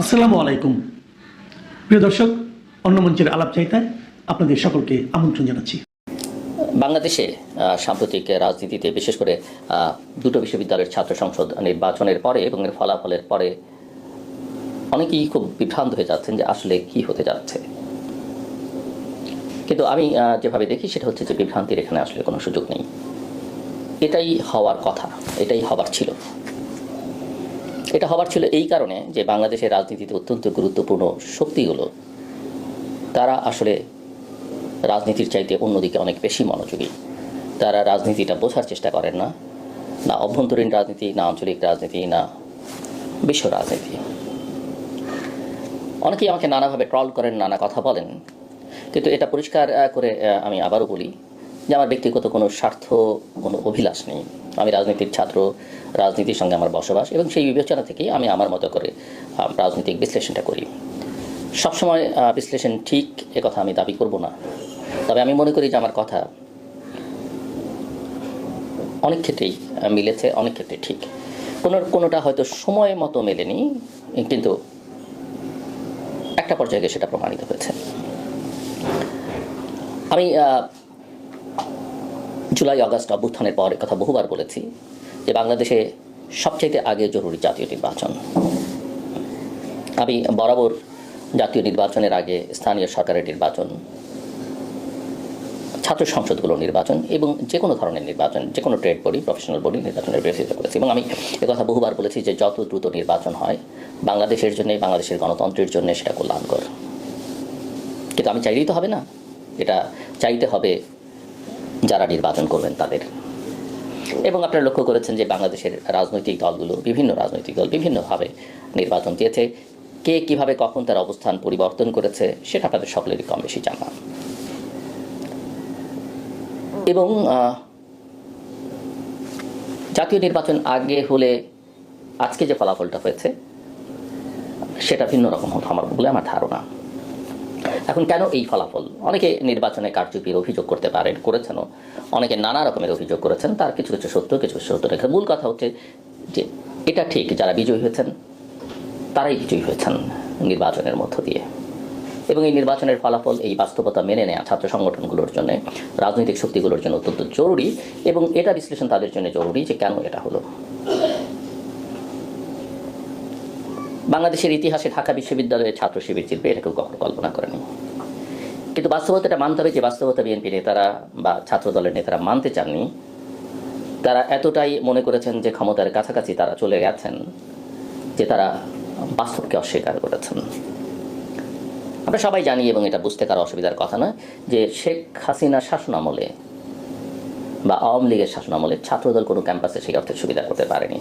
আসসালামু আলাইকুম প্রিয় দর্শক, অন্য মঞ্চের আলাপ চাইতায় আপনাদের সকলকে আমন্ত্রণ জানাচ্ছি। বাংলাদেশে সাম্প্রতিক রাজনীতিতে বিশেষ করে দুটো বিশ্ববিদ্যালয়ের ছাত্র সংসদ নির্বাচনের পরে এবং এর ফলাফলের পরে অনেকেই খুব বিভ্রান্ত হয়ে যাচ্ছেন যে আসলে কি হতে যাচ্ছে। কিন্তু আমি যেভাবে দেখি সেটা হচ্ছে যে বিভ্রান্তির এখানে আসলে কোনো সুযোগ নেই। এটাই হওয়ার কথা, এটাই হবার ছিল। এটা হবার ছিল এই কারণে যে বাংলাদেশের রাজনীতিতে অত্যন্ত গুরুত্বপূর্ণ শক্তিগুলো তারা আসলে রাজনীতির চাইতে অন্যদিকে অনেক বেশি মনোযোগী। তারা রাজনীতিটা বোঝার চেষ্টা করেন না, না অভ্যন্তরীণ রাজনীতি, না আঞ্চলিক রাজনীতি, না বিশ্ব রাজনীতি। অনেকেই আমাকে নানাভাবে ট্রল করেন, নানা কথা বলেন, কিন্তু এটা পরিষ্কার করে আমি আবারও বলি যে আমার ব্যক্তিগত কোনো স্বার্থ, কোনো অভিলাষ নেই। আমি রাজনীতির ছাত্র, রাজনীতির সঙ্গে আমার বসবাস, এবং সেই বিবেচনা থেকেই আমি আমার মতো করে রাজনৈতিক বিশ্লেষণটা করি। সবসময় বিশ্লেষণ ঠিক এ কথা আমি দাবি করব না, তবে আমি মনে করি যে আমার কথা অনেক ক্ষেত্রেই মিলেছে, অনেক ক্ষেত্রে ঠিক। কোনোটা হয়তো সময় মতো মেলেনি, কিন্তু একটা পর্যায়ে সেটা প্রমাণিত হয়েছে। আমি জুলাই আগস্ট অভ্যুত্থানের পর কথা বহুবার বলেছি যে বাংলাদেশে সবচাইতে আগে জরুরি জাতীয় নির্বাচন। আমি বরাবর জাতীয় নির্বাচনের আগে স্থানীয় সরকারের নির্বাচন, ছাত্র সংসদগুলোর নির্বাচন এবং যে কোনো ধরনের নির্বাচন, যে কোনো ট্রেড বডি, প্রফেশনাল বডি নির্বাচনের বিরোধিতা করেছি। এবং আমি একথা বহুবার বলেছি যে যত দ্রুত নির্বাচন হয় বাংলাদেশের জন্য, বাংলাদেশের গণতন্ত্রের জন্য সেটা কল্যাণকর। কিন্তু আমি চাইলেই তো হবে না, এটা চাইতে হবে যারা নির্বাচন করবেন তাদের। এবং আপনারা লক্ষ্য করেছেন যে বাংলাদেশের রাজনৈতিক দলগুলো, বিভিন্ন রাজনৈতিক দল বিভিন্নভাবে নির্বাচন দিয়েছে। কে কীভাবে কখন তার অবস্থান পরিবর্তন করেছে সেটা আপনাদের সকলেরই কম বেশি জানা। এবং জাতীয় নির্বাচন আগে হলে আজকে যে ফলাফলটা হয়েছে সেটা ভিন্ন রকম হতো বলে আমার ধারণা। এখন কেন এই ফলাফল? অনেকে নির্বাচনে কারচুপির অভিযোগ করতে পারেন, করেছেনও, অনেকে নানা রকমের অভিযোগ করেছেন, তার কিছু কিছু সত্য, কিছু কিছু সত্য রেখে। মূল কথা হচ্ছে যে এটা ঠিক, যারা বিজয়ী হয়েছেন তারাই বিজয়ী হয়েছেন নির্বাচনের মধ্য দিয়ে। এবং এই নির্বাচনের ফলাফল, এই বাস্তবতা মেনে নেওয়া ছাত্র সংগঠনগুলোর জন্য, রাজনৈতিক শক্তিগুলোর জন্য অত্যন্ত জরুরি। এবং এটা বিশ্লেষণ তাদের জন্য জরুরি যে কেন এটা হলো। বাংলাদেশের ইতিহাসে ঢাকা বিশ্ববিদ্যালয়ের ছাত্র শিবির জিতবে এটা কেউ কখনো কল্পনা করেনি। কিন্তু বাস্তবতাটা মানতে হবে যে বাস্তবতা বিএনপি নেতারা বা ছাত্র দলের নেতারা মানতে চাননি। তারা এতটাই মনে করেছেন যে ক্ষমতার কাছাকাছি তারা চলে গেছেন যে তারা বাস্তবকে অস্বীকার করেছেন। আমরা সবাই জানি, এবং এটা বুঝতে কারো অসুবিধার কথা নয়, যে শেখ হাসিনার শাসনামলে বা আওয়ামী লীগের শাসনামলে ছাত্রদল কোনো ক্যাম্পাসে সেই অর্থের সুবিধা করতে পারেনি।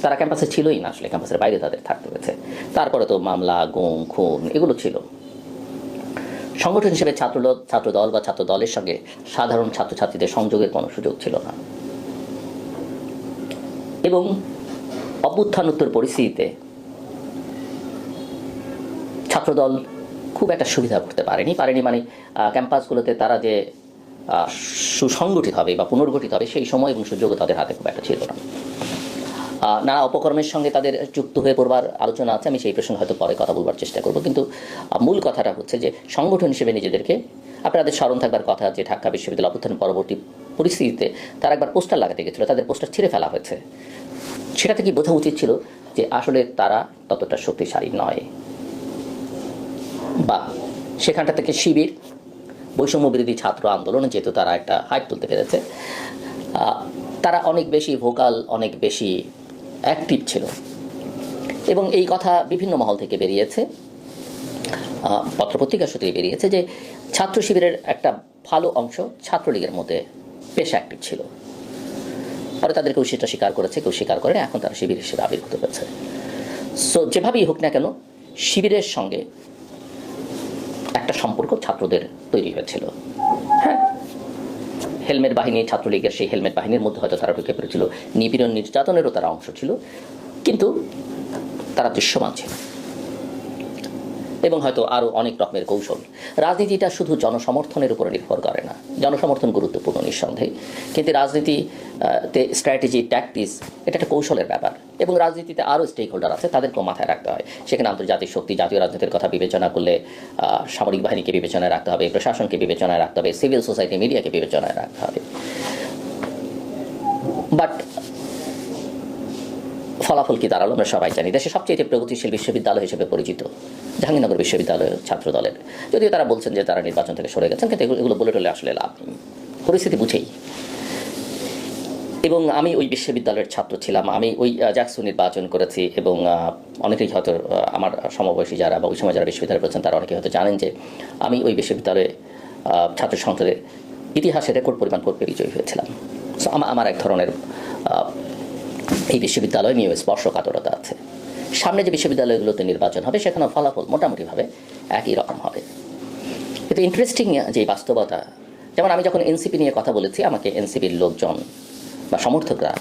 তারা ক্যাম্পাসে ছিলই না, আসলে ক্যাম্পাসের বাইরে তাদের থাকতে হয়েছে। তারপরে তো মামলা, গুম, খুন এগুলো ছিল। সংগঠন হিসেবে ছাত্রদল বা ছাত্র দলের সঙ্গে সাধারণ ছাত্রছাত্রীদের সংযোগের কোনো সুযোগ ছিল না। এবং অভ্যুত্থানোত্তর পরিস্থিতিতে ছাত্রদল খুব একটা সুবিধা করতে পারেনি মানে ক্যাম্পাসগুলোতে তারা যে সুসংগঠিত হবে বা পুনর্গঠিত হবে সেই সময় এবং সুযোগও তাদের হাতে খুব একটা ছিল না। নানা অপকর্মের সঙ্গে তাদের যুক্ত হয়ে পড়বার আলোচনা আছে, আমি সেই প্রসঙ্গে হয়তো পরে কথা বলবার চেষ্টা করব। কিন্তু মূল কথাটা হচ্ছে যে সংগঠন হিসেবে নিজেদেরকে, আপনাদের স্মরণ থাকবার কথা যে ঢাকা বিশ্ববিদ্যালয় অভ্যুত্থান পরবর্তী পরিস্থিতিতে তারা একবার পোস্টার লাগাতে গেছিল, তাদের পোস্টার ছিঁড়ে ফেলা হয়েছে। সেটা থেকে বোঝা উচিত ছিল যে আসলে তারা ততটা শক্তিশালী নয়। বা সেখানটা থেকে শিবির, বৈষম্য বিরোধী ছাত্র আন্দোলনে যেহেতু তারা একটা হাইপ তুলতে পেরেছে, তারা অনেক বেশি ভোকাল, অনেক বেশি অ্যাক্টিভ ছিল। এবং এই কথা বিভিন্ন মহল থেকে বেরিয়েছে, পত্রপত্রিকা সূত্রে বেরিয়েছে যে ছাত্র শিবিরের একটা ভালো অংশ ছাত্রলীগের মধ্যে বেশ অ্যাক্টিভ ছিল। পরে তাদের কেউ সেটা স্বীকার করেছে, কেউ স্বীকার করে, এখন তারা শিবির হিসেবে আবির্ভূত হয়েছে। সো যেভাবেই হোক না কেন শিবিরের সঙ্গে একটা সম্পর্ক ছাত্রদের তৈরি হয়েছিল। হ্যাঁ, হেলমেট বাহিনী, ছাত্রলীগের সেই হেলমেট বাহিনীর মধ্যে হয়তো তারা ঢুকে পড়েছিল, নিপীড়ন নির্যাতনেরও তারা অংশ ছিল, কিন্তু তারা দৃশ্যমান ছিল। এবং হয়তো আরও অনেক রকমের কৌশল। রাজনীতিটা শুধু জনসমর্থনের উপরে নির্ভর করে না, জনসমর্থন গুরুত্বপূর্ণ নিঃসন্দেহে, কিন্তু রাজনীতিতে স্ট্র্যাটেজি, ট্যাকটিক্স এটা একটা কৌশলের ব্যাপার। এবং রাজনীতিতে আরও স্টেক হোল্ডার আছে, তাদেরকেও মাথায় রাখতে হয়। সেখানে আন্তর্জাতিক শক্তি, জাতীয় রাজনীতির কথা বিবেচনা করলে সামরিক বাহিনীকে বিবেচনায় রাখতে হবে, প্রশাসনকে বিবেচনায় রাখতে হবে, সিভিল সোসাইটি, মিডিয়াকে বিবেচনায় রাখতে হবে। বাট ফলাফল কি দাঁড়ালো আমরা সবাই জানি। দেশে সবচেয়ে প্রগতিশীল বিশ্ববিদ্যালয় হিসেবে পরিচিত জাহাঙ্গীরনগর বিশ্ববিদ্যালয় ছাত্র দলের, যদিও তারা বলছেন যে তারা নির্বাচন থেকে সরে গেছেন, কিন্তু এগুলো বলে টলে আসলে লাভ নেই, পরিস্থিতি বুঝেই। এবং আমি ওই বিশ্ববিদ্যালয়ের ছাত্র ছিলাম, আমি ওই জাকসু নির্বাচন করেছি, এবং অনেকেই হয়তো আমার সমবয়সী যারা বা ওই সময় যারা বিশ্ববিদ্যালয়ে পড়েছেন তারা অনেকে হয়তো জানেন যে আমি ওই বিশ্ববিদ্যালয়ে ছাত্র সংসদে ইতিহাসে রেকর্ড পরিমাণ ভোট পেয়ে বিজয়ী হয়েছিলাম। সো আমার এক ধরনের এই বিশ্ববিদ্যালয় নিয়েও স্পর্শকাতরতা আছে। সামনে যে বিশ্ববিদ্যালয়গুলোতে নির্বাচন হবে সেখানেও ফলাফল মোটামুটিভাবে একই রকম হবে। কিন্তু ইন্টারেস্টিং যে বাস্তবতা, যেমন আমি যখন এনসিপি নিয়ে কথা বলেছি, আমাকে এনসিপির লোকজন বা সমর্থকরা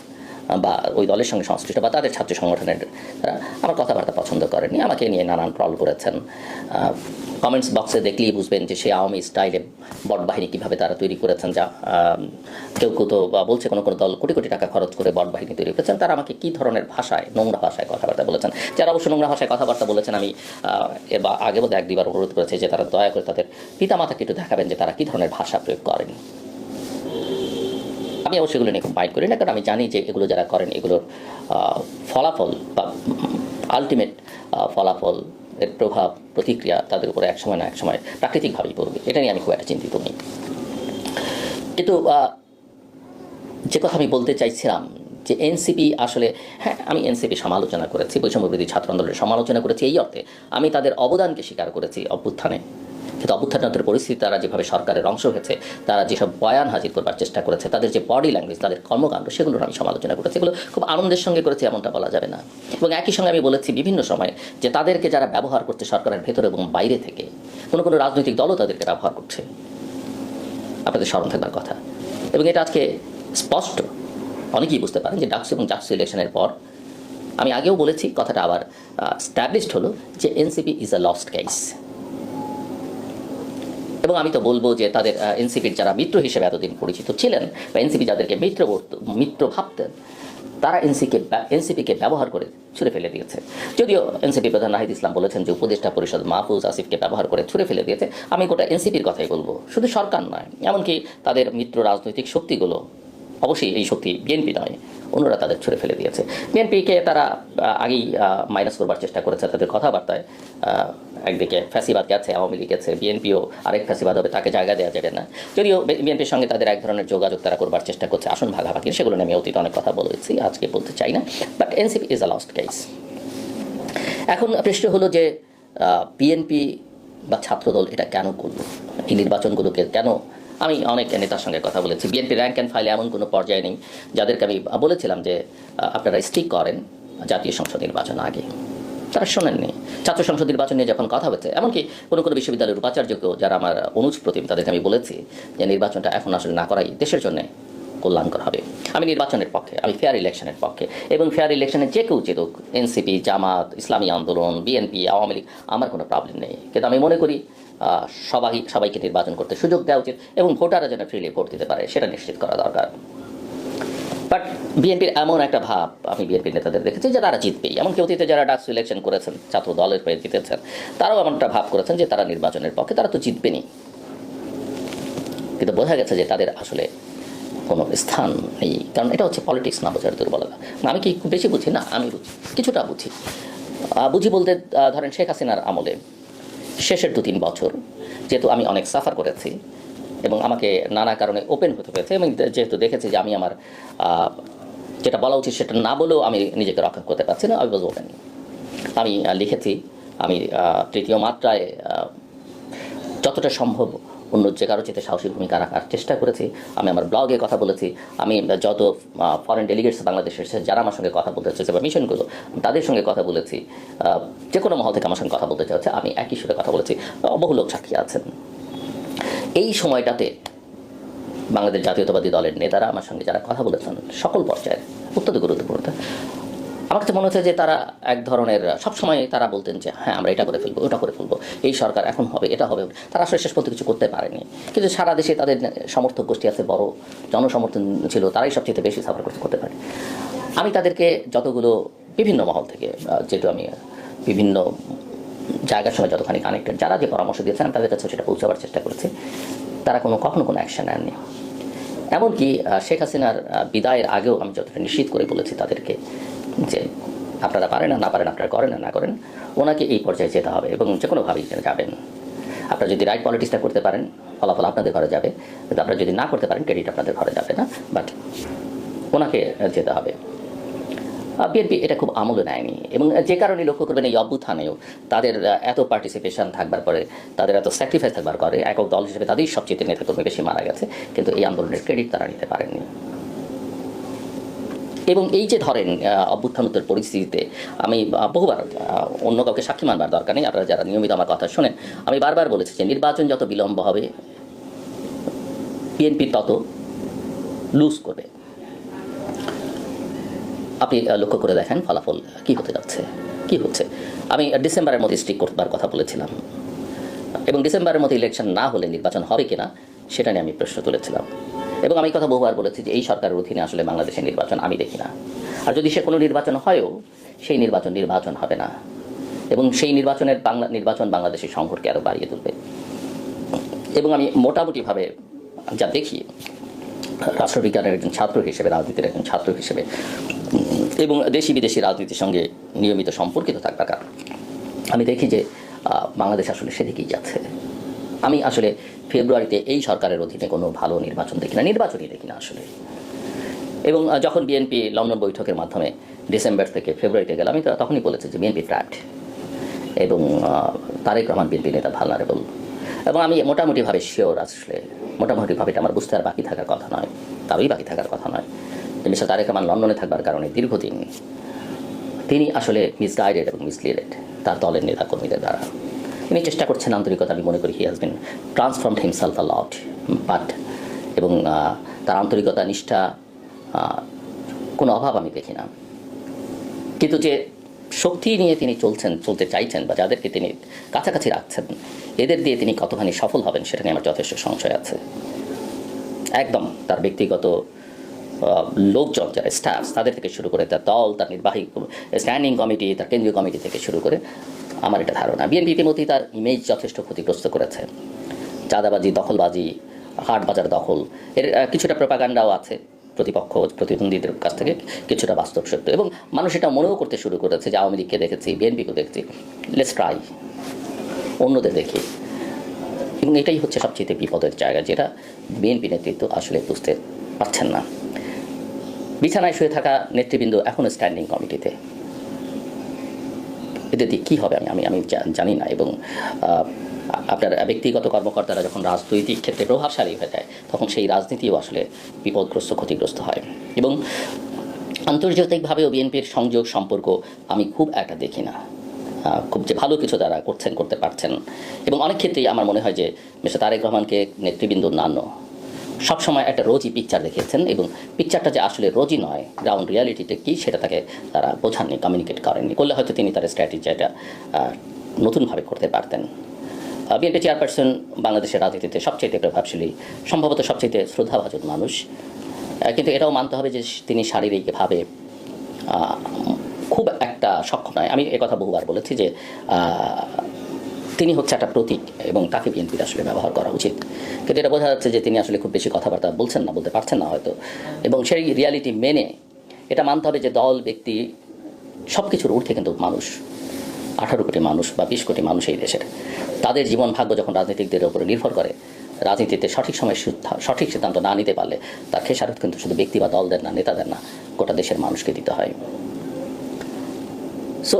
বা ওই দলের সঙ্গে সংশ্লিষ্ট বা তাদের ছাত্র সংগঠনের তারা আমার কথাবার্তা পছন্দ করেনি, আমাকে নিয়ে নানান ট্রল করেছেন। কমেন্টস বক্সে দেখলেই বুঝবেন যে সেই আওয়ামী স্টাইলে বট বাহিনী কীভাবে তারা তৈরি করেছেন। যা কেউ কেউ তো বলছে কোনো কোনো দল কোটি কোটি টাকা খরচ করে বট বাহিনী তৈরি করেছেন। তারা আমাকে কী ধরনের ভাষায়, নোংরা ভাষায় কথাবার্তা বলেছেন। যারা অবশ্য নোংরা ভাষায় কথাবার্তা বলেছেন, আমি এর বা আগে বোধহয় এক দুবার অনুরোধ করেছি যে তারা দয়া করে তাদের পিতামাতাকে একটু দেখাবেন যে তারা কী ধরনের ভাষা প্রয়োগ করেন। আমি অবশ্যই এগুলো নিয়ে খুব মাইন্ড করি না, কারণ আমি জানি যে এগুলো যারা করেন এগুলোর ফলাফল বা আলটিমেট ফলাফল এর প্রভাব প্রতিক্রিয়া তাদের উপরে এক সময় না এক সময় প্রাকৃতিকভাবেই পড়বে। এটা নিয়ে আমি খুব একটা চিন্তিত নই। কিন্তু যে কথা আমি বলতে চাইছিলাম যে এনসিপি আসলে, হ্যাঁ আমি এনসিপি সমালোচনা করেছি, বৈষম্যবিরোধী ছাত্র আন্দোলনের সমালোচনা করেছি, এই অর্থে আমি তাদের অবদানকে স্বীকার করেছি অভ্যুত্থানে। কিন্তু অভ্যুত্থানের পরিস্থিতি, তারা যেভাবে সরকারের অংশ হয়েছে, তারা যেসব বয়ান হাজির করবার চেষ্টা করেছে, তাদের যে বডি ল্যাঙ্গুয়েজ, তাদের কর্মকাণ্ড, সেগুলোর আমি সমালোচনা করেছি। এগুলো খুব আনন্দের সঙ্গে করেছি এমনটা বলা যাবে না। এবং একই সঙ্গে আমি বলেছি বিভিন্ন সময় যে তাদেরকে যারা ব্যবহার করছে সরকারের ভেতরে এবং বাইরে থেকে, কোনো কোনো রাজনৈতিক দলও তাদেরকে ব্যবহার করছে, আপনাদের স্মরণ থাকবার কথা। এবং এটা আজকে স্পষ্ট, অনেকেই বুঝতে পারেন যে ডাকসু এবং জাকসু ইলেকশনের পর, আমি আগেও বলেছি, কথাটা আবার স্ট্যাবলিশড হলো যে NCP is a lost case. এবং আমি তো বলবো যে তাদের এনসিপির যারা মিত্র হিসেবে এতদিন পরিচিত ছিলেন বা এনসিপি যাদেরকে মিত্র ভাবতেন, তারা এনসিপিকে ব্যবহার করে ছুঁড়ে ফেলে দিয়েছে। যদিও এনসিপি প্রধান নাহিদ ইসলাম বলেছেন যে উপদেষ্টা পরিষদ মাহফুজ আসিফকে ব্যবহার করে ছুঁড়ে ফেলে দিয়েছে। আমি গোটা এনসিপির কথাই বলবো, শুধু সরকার নয়, এমনকি তাদের মিত্র রাজনৈতিক শক্তিগুলো, অবশ্যই এই শক্তি বিএনপি নয়, অন্যরা তাদের ছুঁড়ে ফেলে দিয়েছে। বিএনপিকে তারা আগেই মাইনাস করবার চেষ্টা করেছে তাদের কথাবার্তায়। একদিকে ফ্যাসিবাদ গেছে, আওয়ামী লীগ গেছে, বিএনপিও আরেক ফ্যাসিবাদ হবে, তাকে জায়গা দেওয়া যাবে না। যদিও বিএনপির সঙ্গে তাদের এক ধরনের যোগাযোগ তারা করবার চেষ্টা করছে, আসন ভাগাভাগি, সেগুলো নিয়ে আমি অতীত অনেক কথা বলেছি, আজকে বলতে চাই না। But NCP is a lost case. এখন প্রশ্ন হলো যে বিএনপি বা ছাত্রদল এটা কেন করলো, এই নির্বাচনগুলোকে কেন? আমি অনেক নেতার সঙ্গে কথা বলেছি। বিএনপি র্যাঙ্ক অ্যান্ড ফাইলে এমন কোনো পর্যায়ে নেই যাদেরকে আমি বলেছিলাম যে আপনারা স্টিক করেন জাতীয় সংসদ নির্বাচন আগে, তারা শোনেননি। ছাত্র সংসদ নির্বাচন নিয়ে যখন কথা হচ্ছে, এমনকি কোনো কোনো বিশ্ববিদ্যালয়ের উপাচার্যকেও যারা আমার অনুজ প্রতিম, তাদেরকে আমি বলেছি যে নির্বাচনটা এখন আসলে না করাই দেশের জন্য কল্যাণকর হবে। আমি নির্বাচনের পক্ষে, আমি ফেয়ার ইলেকশনের পক্ষে, এবং ফেয়ার ইলেকশনে যে কেউ জিতুক, এনসিপি, জামাত, ইসলামী আন্দোলন, বিএনপি, আওয়ামী লীগ, আমার কোনো প্রবলেম নেই। কিন্তু আমি মনে করি সবাইকে নির্বাচন করতে সুযোগ দেওয়া উচিত এবং ভোটাররা যেন ফ্রিলি ভোট দিতে পারে সেটা নিশ্চিত করা দরকার। বাট বিএনপির এমন একটা ভাব আমি বিএনপির নেতাদের দেখেছি যে তারা জিতবেই। এমনকি অতীতে যারা ডাকসু ইলেকশন করেছেন, ছাত্র দলের হয়ে জিতেছেন, তারাও এমনটা ভাব করেছেন যে তারা নির্বাচনের পক্ষে, তারা তো জিতবেনই। কিন্তু বোঝা গেছে যে তাদের আসলে কোনো স্থান নেই, কারণ এটা হচ্ছে পলিটিক্স না বোঝার দুর্বলতা। আমি কি খুব বেশি বুঝি না, আমি বুঝি, কিছুটা বুঝি বলতে ধরেন শেখ হাসিনার আমলে শেষের 2-3 বছর যেহেতু আমি অনেক সাফার করেছি এবং আমাকে নানা কারণে ওপেন হতে হয়েছে, এবং যেহেতু দেখেছি যে আমি আমার যেটা বলা উচিত সেটা না বলেও আমি নিজেকে রক্ষা করতে পারছি না, আমি ওয়াজ ওপেন। আমি লিখেছি, আমি তৃতীয় মাত্রায় যতটা সম্ভব অন্য যে কারো চেয়ে সাহসী ভূমিকা রাখার চেষ্টা করেছি। আমি আমার ব্লগে কথা বলেছি, আমি যত ফরেন ডেলিগেটস বাংলাদেশের যারা আমার সঙ্গে কথা বলতে চাইছে বা মিশনগুলো, তাদের সঙ্গে কথা বলেছি, যে কোনো মহল থেকে আমার সঙ্গে কথা বলতে চাচ্ছে, আমি একই সুরে কথা বলেছি, বহু লোক সাক্ষী আছেন। এই সময়টাতে বাংলাদেশ জাতীয়তাবাদী দলের নেতারা আমার সঙ্গে যারা কথা বলেছেন সকল পর্যায়ে, অত্যন্ত গুরুত্বপূর্ণ। আমার কাছে মনে হচ্ছে যে তারা এক ধরনের সবসময় তারা বলতেন যে হ্যাঁ আমরা এটা করে ফেলবো ওটা করে ফেলবো, এই সরকার এখন হবে এটা হবে, তারা আসলে শেষ পর্যন্ত কিছু করতে পারেনি। কিন্তু সারা দেশে তাদের সমর্থক গোষ্ঠী আছে, বড় জনসমর্থন ছিল, তারাই সবচেয়ে বেশি সাফার করতে পারে। আমি তাদেরকে যতগুলো বিভিন্ন মহল থেকে, যেহেতু আমি বিভিন্ন জায়গার সঙ্গে যতখানি কানেক্টেড, যারা যে পরামর্শ দিয়েছেন তাদের কাছে সেটা পৌঁছাবার চেষ্টা করেছে, তারা কখনো কোনো অ্যাকশন নেননি। এমনকি শেখ হাসিনার বিদায়ের আগেও আমি যতটা নিশ্চিত করে বলেছি তাদেরকে যে আপনারা পারেন না পারেন, আপনারা করেন না করেন, ওনাকে এই পর্যায়ে যেতে হবে এবং যে কোনোভাবেই যাবেন। আপনারা যদি রাইট পলিটিক্সটা করতে পারেন ফলাফল আপনাদের ঘরে যাবে, কিন্তু আপনারা যদি না করতে পারেন ক্রেডিট আপনাদের ঘরে যাবে না, বাট ওনাকে যেতে হবে। বিএনপি এটা খুব আমলে নেয়নি এবং যে কারণে লক্ষ্য করবেন এই অভ্যুত্থানেও তাদের এত পার্টিসিপেশন থাকবার পরে, তাদের এত স্যাক্রিফাইস থাকবার পরে একক দল হিসেবে তাদেরই সবচেয়ে নেতাকর্মী বেশি মারা গেছে, কিন্তু এই আন্দোলনের ক্রেডিট তারা নিতে পারেননি। এবং এই যে ধরেন অভ্যুত্থানোত্তর পরিস্থিতিতে আমি বহুবার, অন্য কাউকে সাক্ষী মানবার দরকার নেই, আপনারা যারা নিয়মিত আমার কথা শোনেন, আমি বারবার বলেছি যে নির্বাচন যত বিলম্ব হবে বিএনপি তত লুজ করবে। আপনি লক্ষ্য করে দেখেন ফলাফল কি হতে যাচ্ছে, কি হচ্ছে। আমি ডিসেম্বরের মধ্যে স্ট্রিক করবার কথা বলেছিলাম এবং ডিসেম্বরের মধ্যে ইলেকশন না হলে নির্বাচন হবে কিনা সেটা নিয়ে আমি প্রশ্ন তুলেছিলাম এবং আমি কথা বহুবার বলেছি যে এই সরকারের অধীনে আসলে বাংলাদেশের নির্বাচন আমি দেখি না, আর যদি সে কোনো নির্বাচন হয়ও সেই নির্বাচন হবে না এবং সেই নির্বাচন বাংলাদেশের সংকটকে আরও বাড়িয়ে তুলবে। এবং আমি মোটামুটিভাবে যা দেখি রাষ্ট্রবিজ্ঞানের একজন ছাত্র হিসেবে, রাজনীতির একজন ছাত্র হিসেবে এবং দেশি বিদেশি রাজনীতির সঙ্গে নিয়মিত সম্পর্কিত থাকবার কারণ আমি দেখি যে বাংলাদেশ আসলে সেদিকেই যাচ্ছে। আমি আসলে ফেব্রুয়ারিতে এই সরকারের অধীনে কোনো ভালো নির্বাচনই দেখি না আসলে। এবং যখন বিএনপি লন্ডন বৈঠকের মাধ্যমে ডিসেম্বর থেকে ফেব্রুয়ারিতে গেল, আমি তখনই বলেছি যে বিএনপি ট্র্যাপড এবং তারেক রহমান বিএনপি নেতা ভালনারেবল। এবং আমি মোটামুটিভাবে শিওর, আসলে মোটামুটিভাবে এটা আমার বুঝতে আর বাকি থাকার কথা নয়, তারই বাকি থাকার কথা নয় যে মিস্টার তারেক রহমান লন্ডনে থাকবার কারণে দীর্ঘদিন তিনি আসলে মিসগাইডেড এবং মিসলিডেড তার দলের নেতাকর্মীদের দ্বারা। তিনি চেষ্টা করছেন আন্তরিকতা, আমি মনে করি he has been transformed himself a lot, but এবং তার আন্তরিকতা, নিষ্ঠা কোনো অভাব আমি দেখি না। কিন্তু যে শক্তি নিয়ে তিনি চলতে চাইছেন বা যাদেরকে তিনি কাছাকাছি রাখছেন, এদের দিয়ে তিনি কতখানি সফল হবেন সেটা নিয়ে আমার যথেষ্ট সংশয় আছে। একদম তার ব্যক্তিগত লোকজন, যারা স্টাফ, তাদের থেকে শুরু করে তার দল, তার নির্বাহী স্ট্যান্ডিং কমিটি, তার কেন্দ্রীয় কমিটি থেকে শুরু করে আমার এটা ধারণা বিএনপি ইতিমধ্যেই তার ইমেজ যথেষ্ট ক্ষতিগ্রস্ত করেছে। চাঁদাবাজি, দখলবাজি, হাট বাজার দখল, এর কিছুটা প্রোপাগান্ডাও আছে প্রতিদ্বন্দ্বীদের কাছ থেকে, কিছুটা বাস্তব সত্য। এবং মানুষ এটা মনেও করতে শুরু করেছে যে আওয়ামী লীগকে দেখেছি, বিএনপিকে দেখছি, লেটস ট্রাই অন্যদের দেখি। এবং এটাই হচ্ছে সবচেয়ে বিপদের জায়গা, যেটা বিএনপি নেতৃত্ব আসলে বুঝতে পারছেন না। বিছানায় শুয়ে থাকা নেতৃবৃন্দ এখনও স্ট্যান্ডিং কমিটিতে, এদের দিয়ে কী হবে আমি জানি না। এবং আপনার ব্যক্তিগত কর্মকর্তারা যখন রাজনৈতিক ক্ষেত্রে প্রভাবশালী হয়ে যায়, তখন সেই রাজনীতিও আসলে বিপদগ্রস্ত, ক্ষতিগ্রস্ত হয়। এবং আন্তর্জাতিকভাবেও বিএনপির সংযোগ সম্পর্ক আমি খুব একটা দেখি না, খুব যে ভালো কিছু তারা করতে পারছেন। এবং অনেক ক্ষেত্রেই আমার মনে হয় যে মিস্টার তারেক রহমানকে নেতৃবৃন্দ অন্যান্য সবসময় একটা রোজই পিকচার দেখিয়েছেন এবং পিকচারটা যে আসলে রোজই নয়, গ্রাউন্ড রিয়ালিটিতে কী সেটা তাকে তারা বোঝাননি, কমিউনিকেট করেননি। করলে হয়তো তিনি তার স্ট্র্যাটেজিটা নতুনভাবে করতে পারতেন। বিএনপি চেয়ারপারসন বাংলাদেশের রাজনীতিতে সবচেয়ে প্রভাবশালী, সম্ভবত সবচেয়ে শ্রদ্ধাভাজন মানুষ, কিন্তু এটাও মানতে হবে যে তিনি শারীরিকভাবে খুব একটা সক্ষম নয়। আমি একথা বহুবার বলেছি যে তিনি হচ্ছে একটা প্রতীক এবং তাকে বিএনপির আসলে ব্যবহার করা উচিত। কিন্তু এটা বোঝা যাচ্ছে যে তিনি আসলে খুব বেশি কথাবার্তা বলতে পারছেন না হয়তো। এবং সেই রিয়ালিটি মেনে এটা মানতে হবে যে দল, ব্যক্তি সব কিছুর ঊর্ধ্বে কিন্তু মানুষ, 18 কোটি মানুষ বা 20 কোটি মানুষ এই দেশের, তাদের জীবন ভাগ্য যখন রাজনীতিকদের উপরে নির্ভর করে, রাজনীতিতে সঠিক সময় সঠিক সিদ্ধান্ত না নিতে পারলে তার খেসারত কিন্তু শুধু ব্যক্তি বা দলদের না, নেতাদের না, গোটা দেশের মানুষকে দিতে হয়। সো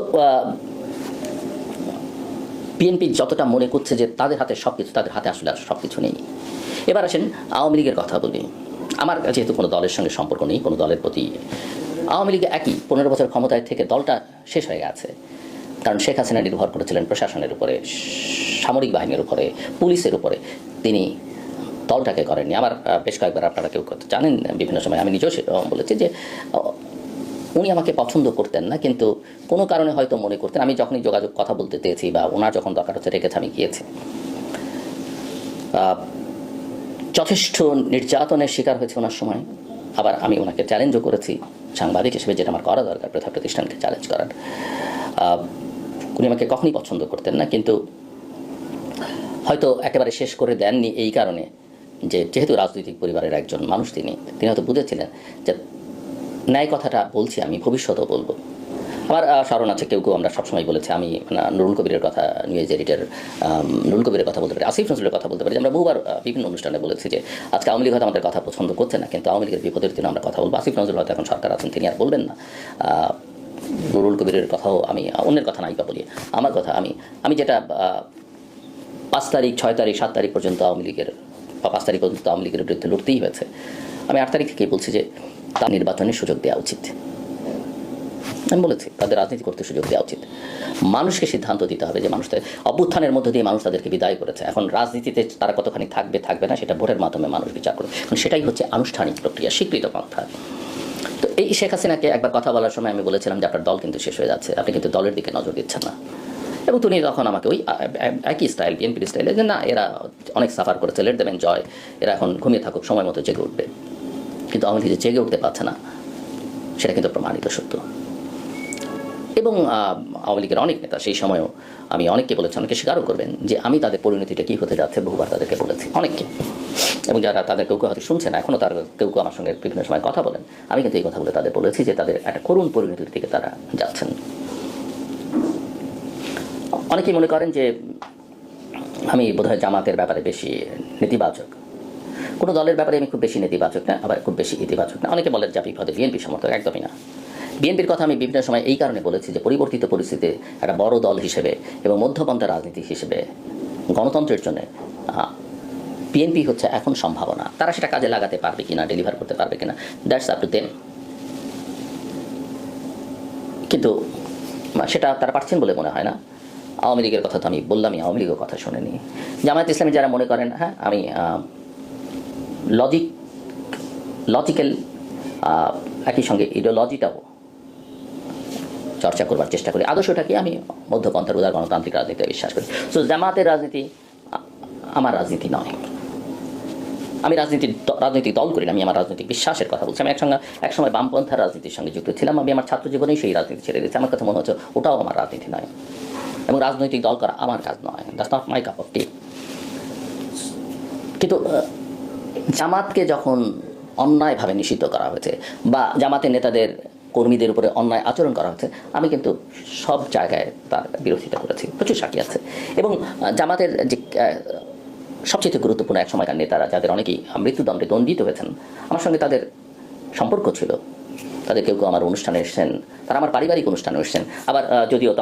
বিএনপি যতটা মনে করছে যে তাদের হাতে সব কিছু, তাদের হাতে আসলে সব কিছু নেই। এবার আসেন আওয়ামী লীগের কথা বলি। আমার যেহেতু কোনো দলের সঙ্গে সম্পর্ক নেই, কোনো দলের প্রতি, আওয়ামী লীগে একই 15 বছর ক্ষমতায় থেকে দলটা শেষ হয়ে গেছে। কারণ শেখ হাসিনা নির্ভর করেছিলেন প্রশাসনের উপরে, সামরিক বাহিনীর উপরে, পুলিশের উপরে, তিনি দলটাকে করেননি। আমার বেশ কয়েকবার, আপনারা কেউ জানেন, বিভিন্ন সময় আমি নিজেও বলেছি যে উনি আমাকে পছন্দ করতেন না, কিন্তু কোনো কারণে হয়তো মনে করতেন আমি যখনই যোগাযোগ কথা বলতে চেয়েছি বা ওনার যখন দরকার হচ্ছে রেখেছে আমি গিয়েছি। যথেষ্ট নির্যাতনের শিকার হয়েছে ওনার সময়। আবার আমি ওনাকে চ্যালেঞ্জও করেছি সাংবাদিক হিসেবে, যেটা আমার করা দরকার প্রথা প্রতিষ্ঠানকে চ্যালেঞ্জ করার। উনি আমাকে কখনই পছন্দ করতেন না, কিন্তু হয়তো একেবারে শেষ করে দেননি এই কারণে যে যেহেতু রাজনৈতিক পরিবারের একজন মানুষ তিনি হয়তো বুঝেছিলেন যে ন্যায় কথাটা বলছি আমি, ভবিষ্যতেও বলবো। আমার স্মরণ আছে, কেউ আমরা সবসময় বলেছি, আমি নুরুল কবিরের কথা, নিউজ এডিটর নুরুল কবিরের কথা বলতে পারি, আসিফ নজরুলের কথা বলতে পারি। আমরা বহুবার বিভিন্ন অনুষ্ঠানে বলেছি যে আজকে আওয়ামী লীগ হয়তো আমাদের কথা পছন্দ করছে না, কিন্তু আওয়ামী লীগের বিপদের দিনে আমরা কথা বলবো। আসিফ নজরুল হয়তো এখন সরকার আছেন, তিনি আর বলবেন না। নুরুল কবিরের কথাও আমি, অন্যের কথা নাই বা বলি, আমার কথা আমি যেটা 5 তারিখ 6 তারিখ 7 তারিখ পর্যন্ত আওয়ামী লীগের বা 5 তারিখ পর্যন্ত আওয়ামী লীগের বিরুদ্ধে লড়তেই হয়েছে, আমি 8 তারিখ থেকেই বলছি যে তার নির্বাচনের সুযোগ দেওয়া উচিত। আমি বলেছি তাদের রাজনীতি করতে সুযোগ দেওয়া উচিত। মানুষকে সিদ্ধান্ত দিতে হবে যে মানুষদের অভ্যুত্থানের মধ্য দিয়ে মানুষ তাদেরকে বিদায় করেছে, এখন রাজনীতিতে তারা কতখানি থাকবে না সেটা ভোটের মাধ্যমে মানুষ বিচার করবে, কারণ সেটাই হচ্ছে আনুষ্ঠানিক প্রক্রিয়া, স্বীকৃত পন্থা। তো এই শেখ হাসিনাকে একবার কথা বলার সময় আমি বলেছিলাম যে আপনার দল কিন্তু শেষ হয়ে যাচ্ছে, আপনি কিন্তু দলের দিকে নজর দিচ্ছেন না। এবং তিনি তখন আমাকে ওই একই স্টাইল, বিএনপির স্টাইলে, যে না এরা অনেক সাফার করেছে, লেট দেম এনজয়, এরা এখন ঘুমিয়ে থাকুক, সময় মতো জেগে উঠবে। কিন্তু আওয়ামী লীগ যে জেগে উঠতে পারছে না সেটা কিন্তু প্রমাণিত সত্য। এবং আওয়ামী লীগের অনেক নেতা সেই সময়ও, আমি অনেককে বলেছি, অনেকে স্বীকারও করবেন যে আমি তাদের পরিণতিটা কী হতে যাচ্ছে বহুবার তাদেরকে বলেছি, অনেককে। এবং যারা তাদের কেউ হয়তো শুনছে না এখনও, তার কেউ আমার সঙ্গে বিভিন্ন সময় কথা বলেন, আমি কিন্তু এই কথাগুলো তাদের বলেছি যে তাদের একটা করুণ পরিণতির দিকে তারা যাচ্ছেন। অনেকেই মনে করেন যে আমি বোধহয় জামাতের ব্যাপারে বেশি নেতিবাচক, কোনো দলের ব্যাপারে আমি খুব বেশি নেতিবাচক না, আবার খুব বেশি ইতিবাচক না। অনেকে বলেন যে আপনি পদে বিএনপি সমর্থক, একদমই না। বিএনপির কথা আমি বিভিন্ন সময় এই কারণে বলেছি যে পরিবর্তিত পরিস্থিতিতে একটা বড় দল হিসেবে এবং মধ্যপন্থা রাজনীতি হিসেবে গণতন্ত্রের জন্য বিএনপি হচ্ছে এখন সম্ভাবনা। তারা সেটা কাজে লাগাতে পারবে কিনা, ডেলিভার করতে পারবে কিনা, দ্যাটস আপ টু দেম। কিন্তু সেটা তারা পারছেন বলে মনে হয় না। আওয়ামী লীগের কথা তো আমি বললামই, আওয়ামী লীগের কথা শোনেনি। জামায়াত ইসলামী যারা মনে করেন হ্যাঁ আমি লজিক্যাল একই সঙ্গে ইডিওলজিটাও চর্চা করবার চেষ্টা করি। আদর্শটা কি, আমি মধ্যপন্থার উদার গণতান্ত্রিক রাজনীতিতে বিশ্বাস করি। সো জামাতের রাজনীতি আমার রাজনীতি নয়, আমি রাজনৈতিক দল করি না, আমি আমার রাজনৈতিক বিশ্বাসের কথা বলছি। আমি একসময় বামপন্থার রাজনীতির সঙ্গে যুক্ত ছিলাম, আমি আমার ছাত্র জীবনেই সেই রাজনীতি ছেড়ে দিয়েছি। আমার কথা মনে হচ্ছে ওটাও আমার রাজনীতি নয়, এবং রাজনৈতিক দল করা আমার কাজ নয়, that's not my cup of tea. কিন্তু জামাতকে যখন অন্যায়ভাবে নিষিদ্ধ করা হয়েছে বা জামাতের নেতাদের কর্মীদের উপরে অন্যায় আচরণ করা হচ্ছে, আমি কিন্তু সব জায়গায় তার বিরোধিতা করেছি, প্রচুর সাক্ষী আছে। এবং জামাতের যে সবচেয়ে গুরুত্বপূর্ণ এক সময়কার নেতারা, যাদের অনেকেই মৃত্যুদণ্ডে দণ্ডিত হয়েছেন, আমার সঙ্গে তাদের সম্পর্ক ছিল। তাদের কেউ আমার অনুষ্ঠানে এসেছেন, তারা আমার পারিবারিক অনুষ্ঠানে এসেছেন। আবার যদিও